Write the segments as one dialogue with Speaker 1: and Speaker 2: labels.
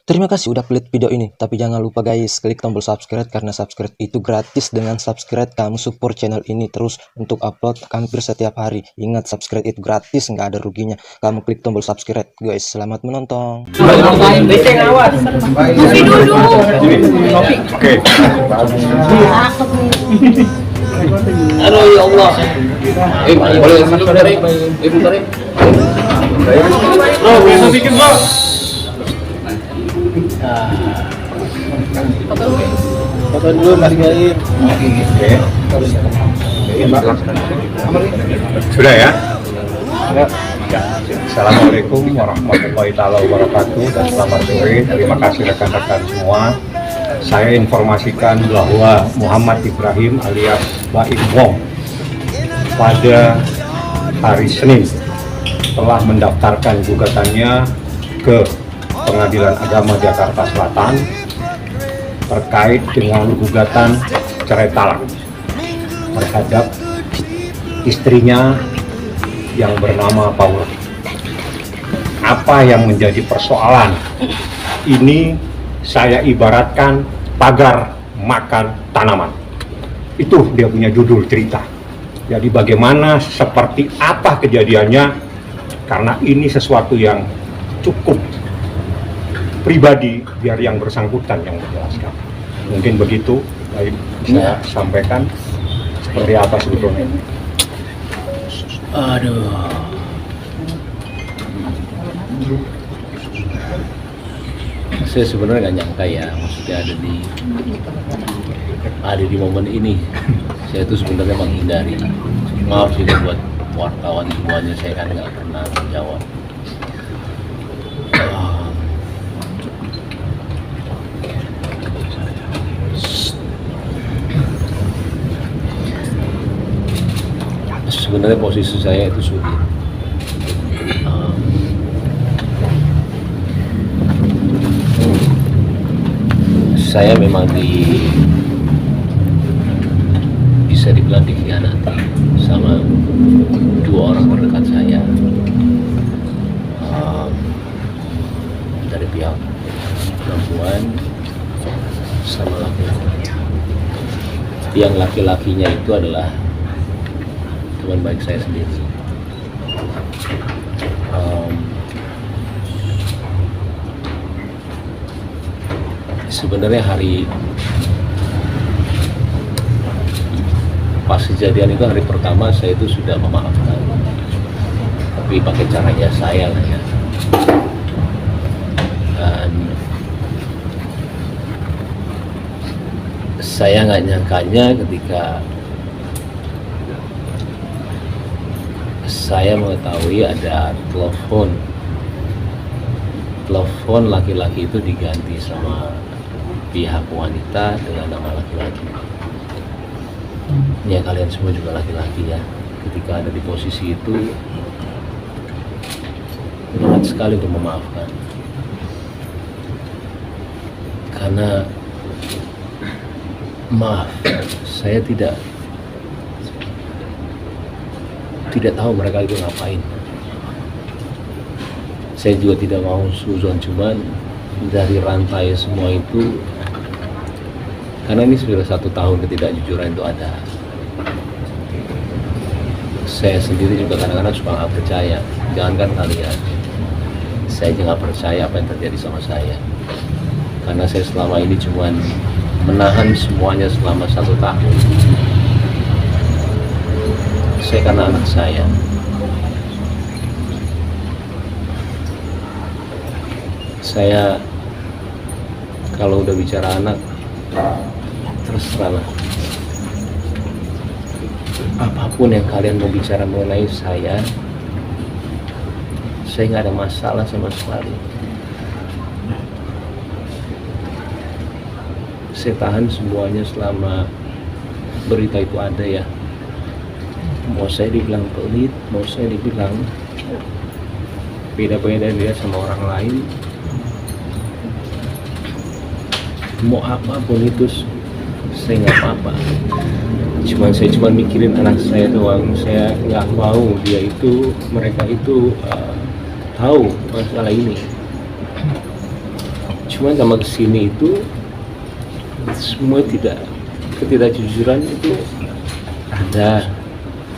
Speaker 1: Terima kasih udah klik video ini, tapi jangan lupa guys, klik tombol subscribe karena subscribe itu gratis. Dengan subscribe kamu support channel ini terus untuk upload hampir setiap hari. Ingat, subscribe itu gratis, nggak ada ruginya. Kamu klik tombol subscribe guys. Selamat menonton.
Speaker 2: Oke.
Speaker 3: Aduh ya Allah. Boleh bentar ya. Bentar ya.
Speaker 2: Bro, bisa dikit bro.
Speaker 3: Foto dulu kasih gaib.
Speaker 2: Sudah ya? Ya. Assalamualaikum warahmatullahi wabarakatuh dan selamat sore. Terima kasih rekan-rekan semua. Saya informasikan bahwa Muhammad Ibrahim alias Baim Wong pada hari Senin telah mendaftarkan gugatannya ke Pengadilan Agama Jakarta Selatan terkait dengan gugatan cerai talak terhadap istrinya yang bernama Paula. Apa yang menjadi persoalan ini saya ibaratkan pagar makan tanaman. Itu dia punya judul cerita. Jadi bagaimana, seperti apa kejadiannya, karena ini sesuatu yang cukup pribadi, biar yang bersangkutan yang menjelaskan. Mungkin begitu baik saya sampaikan seperti apa sebetulnya.
Speaker 3: Aduh. Saya sebenarnya nggak nyangka ya, maksudnya ada di momen ini. Saya itu sebenarnya menghindari. Maaf juga buat wartawan semuanya, saya kan nggak pernah menjawab. Sebenarnya posisi saya itu sulit. Saya memang bisa dibilang dikhianati sama dua orang terdekat saya, dari pihak perempuan sama laki-laki. Yang laki-lakinya itu adalah teman baik saya sendiri. Sebenarnya hari pas kejadian itu, hari pertama saya itu sudah memaafkan, tapi pakai caranya saya lah ya. Dan saya nggak nyangkanya ketika saya mengetahui ada telepon laki-laki itu diganti sama pihak wanita dengan nama laki-laki. Ya kalian semua juga laki-laki ya. Ketika ada di posisi itu, berat sekali untuk memaafkan. Karena maaf, saya tidak tahu mereka itu ngapain. Saya juga tidak mau suzon, cuman dari rantai semua itu, karena ini sudah 1 tahun ketidakjujuran itu ada. Saya sendiri juga kadang-kadang suka nggak percaya, jangankan kalian, saya juga nggak percaya apa yang terjadi sama saya. Karena saya selama ini cuman menahan semuanya selama 1 tahun. Saya karena anak saya. Saya kalau udah bicara anak, terserahlah. Apapun yang kalian mau bicara mengenai saya nggak ada masalah sama sekali. Saya tahan semuanya selama berita itu ada ya. Mau saya dibilang pelit, mau saya dibilang beda-beda dia sama orang lain, mau apapun itu saya nggak apa-apa. Saya cuma mikirin anak saya doang. Saya nggak mau mereka itu tahu masalah ini. Cuma sama kesini itu semua ketidakjujuran itu ada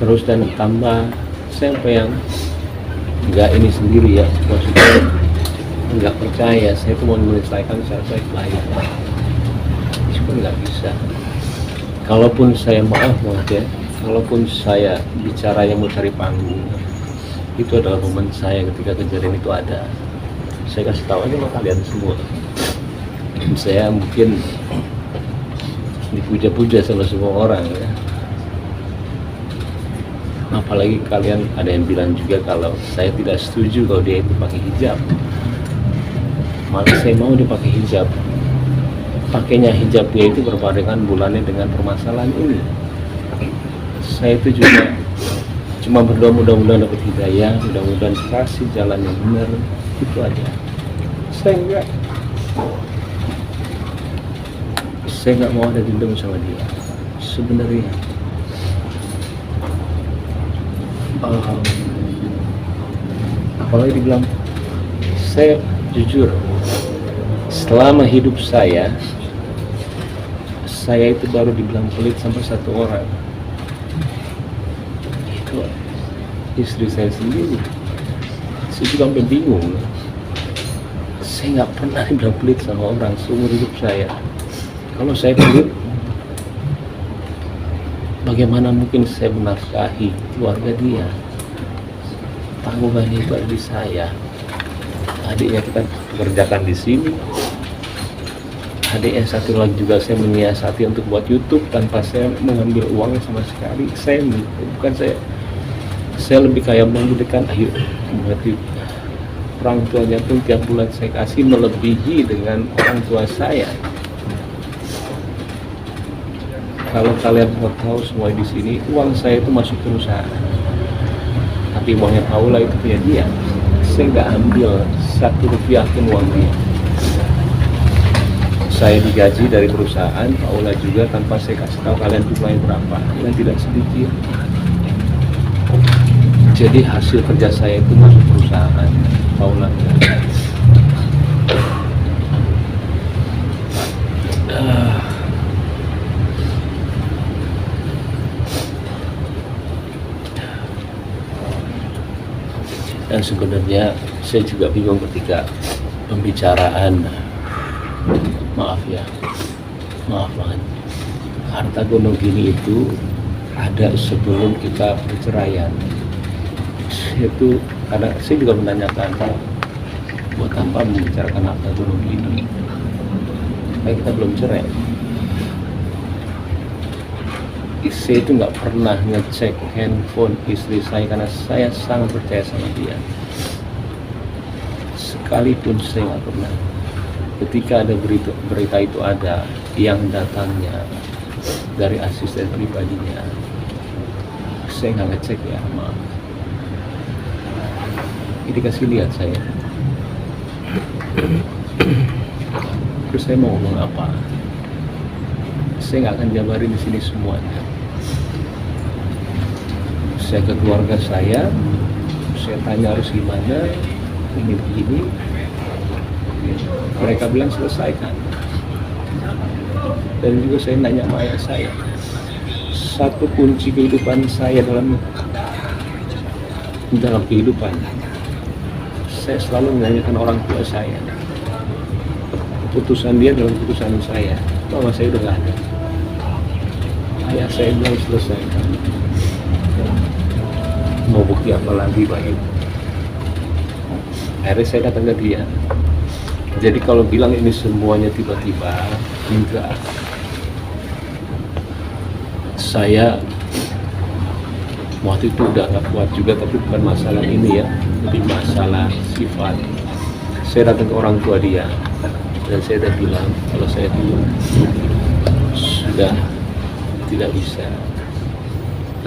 Speaker 3: terus, dan tambah saya yang nggak ini sendiri ya, maksudnya nggak percaya. Saya tuh mau menyelesaikan secara baik-baik, cuma nggak bisa. Kalaupun saya maaf ya, kalaupun saya bicara yang mau cari panggung, itu adalah momen saya ketika kejadian itu ada. Saya kasih tahu aja sama kalian semua. Saya mungkin dipuja-puja sama semua orang ya. Apalagi kalian ada yang bilang juga kalau saya tidak setuju kalau dia itu pakai hijab. Malah saya mau dia pakai hijab. Pakainya hijabnya itu berbarengan bulannya dengan permasalahan ini. Saya itu juga cuma berdoa mudah-mudahan dapat hidayah, mudah-mudahan kasih jalan yang benar, itu aja. Saya nggak mau ada dendam sama dia sebenarnya. Apalagi dibilang, saya jujur selama hidup saya itu baru dibilang pelit sampai satu orang, itu istri saya sendiri. Saya juga sampai bingung, saya nggak pernah dibilang pelit sama orang seumur hidup saya. Kalau saya pelit, bagaimana mungkin saya menafkahi keluarga dia? Tanggungannya itu ada di saya. Adiknya kita pekerjakan di sini. Adiknya satu lagi juga saya menyiasati untuk buat YouTube tanpa saya mengambil uangnya sama sekali. Saya lebih kayak memberikan, ayo berarti orang tuanya pun tiap bulan saya kasih melebihi dengan orang tua saya. Kalau kalian mau tahu semua di sini, uang saya itu masuk perusahaan, tapi uangnya Paula itu punya dia. Saya nggak ambil satu rupiah pun uang dia. Saya digaji dari perusahaan, Paula juga, tanpa saya kasih tahu kalian jumlahnya berapa, dan tidak sedikit. Jadi hasil kerja saya itu masuk perusahaan Paula. Dan sebenarnya saya juga bingung ketika pembicaraan, maaf banget, harta gonong gini itu ada sebelum kita perceraian. Itu karena saya juga menanyakan, buat apa membicarakan harta gonong gini, kayak kita belum cerai. Saya itu nggak pernah ngecek handphone istri saya karena saya sangat percaya sama dia. Sekalipun saya nggak pernah. Ketika ada berita itu ada yang datangnya dari asisten pribadinya, saya nggak ngecek ya, maaf. Ini kasih lihat saya. Terus saya mau ngomong apa? Saya nggak akan jabarin di sini semuanya. Saya ke keluarga saya tanya harus gimana, ini begini. Mereka bilang selesaikan. Dan juga saya nanya sama ayah saya, satu kunci kehidupan saya dalam kehidupan, saya selalu menanyakan orang tua saya. Keputusan dia dalam keputusan saya. Mama saya udah gak ada. Ayah saya bilang selesaikan. Mau bukti apa lagi Pak Ibu? Akhirnya saya datang ke dia. Jadi kalau bilang ini semuanya tiba-tiba, enggak. Saya waktu itu udah gak kuat juga, tapi bukan masalah ini ya, lebih masalah sifat. Saya datang ke orang tua dia, dan saya udah bilang kalau saya dulu sudah tidak bisa.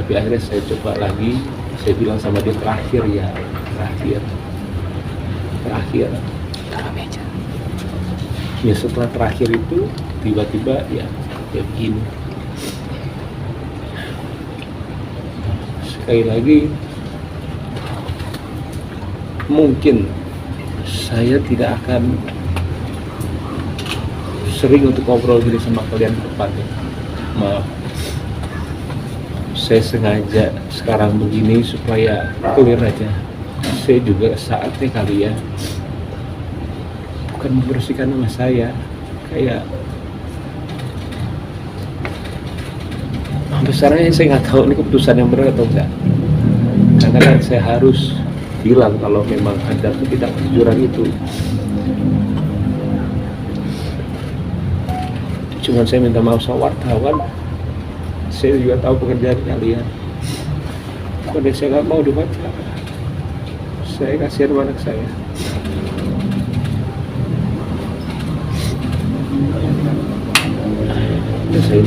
Speaker 3: Tapi akhirnya saya coba lagi. Saya bilang sama dia, terakhir ya setelah terakhir itu tiba-tiba ya begini. Sekali lagi, mungkin saya tidak akan sering untuk ngobrol gini sama kalian ke depannya. Maaf, saya sengaja sekarang begini supaya clear aja. Saya juga saatnya kali ya, bukan membersihkan nama saya, kayak sampai sekarang saya nggak tahu ini keputusan yang benar atau enggak. Karena kan saya harus bilang kalau memang ada ketidakjujuran itu. Cuman saya minta maaf sama wartawan. Saya juga tahu pekerjaan kalian. Pokoknya saya nggak mau dibaca. Saya kasihan sama anak saya. Udah saya